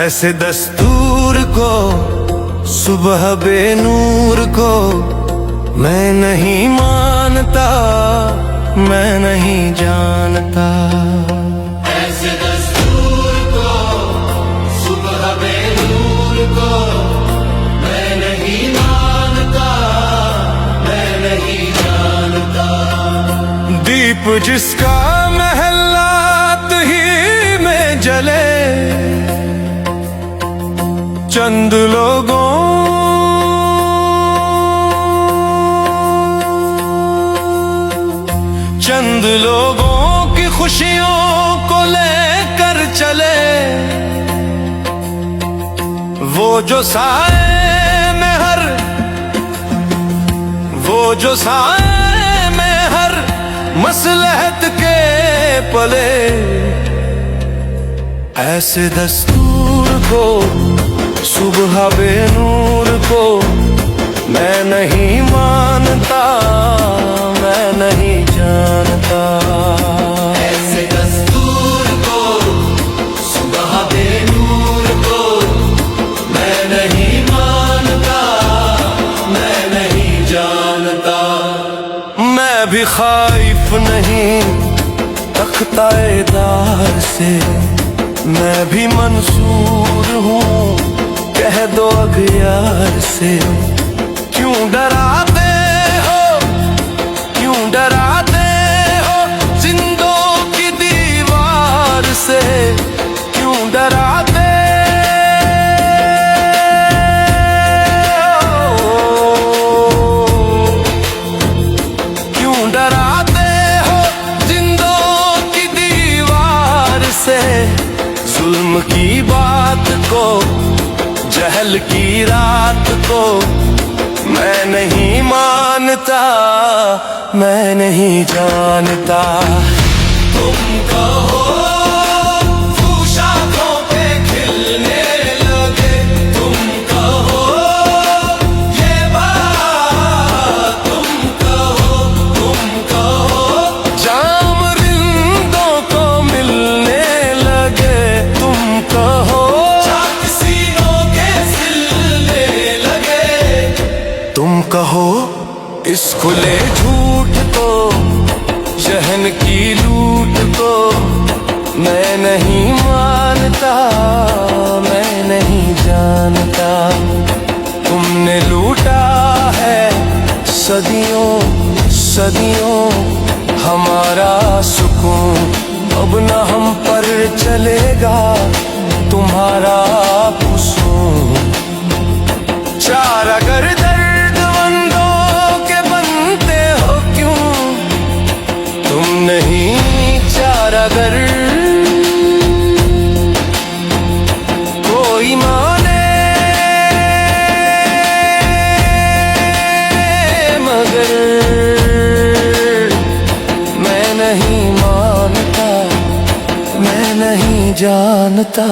ऐसे दस्तूर को, सुबह बेनूर को मैं नहीं मानता, मैं नहीं जानता। ऐसे दस्तूर को, सुबह बेनूर को मैं नहीं मानता, मैं नहीं जानता। दीप जिसका महलात ही में जले, चंद लोगों की खुशियों को लेकर चले, वो जो साए में हर मसलहत के पले। ऐसे दस्तूर को, सुबह बेनूर को मैं नहीं मानता, मैं नहीं जानता। ऐसे दस्तूर को, सुबह बेनूर को मैं नहीं मानता, मैं नहीं जानता। मैं भी खाइफ नहीं तख्ताएदार से, मैं भी मंसूर हूँ कह दो अगयार से। क्यों डराते हो, क्यों डराते हो जिंदों की दीवार से, क्यों डराते हो, क्यों डराते हो जिंदों की दीवार से। जुल्म की बात को, जहल की रात को मैं नहीं मानता, मैं नहीं जानता। तुम कहो शाखों पे खिलने लगे, तुम कहो ये बात, तुम कहो जाम रिंदों को मिलने लगे, तुम कहो सीनों के सिलने लगे, तुम कहो इस खुले झूठ को, जहन की लूट को मैं नहीं मानता, मैं नहीं जानता। तुमने लूटा है सदियों सदियों हमारा सुकून, अब न हम पर चलेगा तुम्हारा कुसून। चार अगर दर्दमंदों के बनते हो क्यों, तुम नहीं चार अगर कोई माने मगर मैं नहीं मानता, मैं नहीं जानता।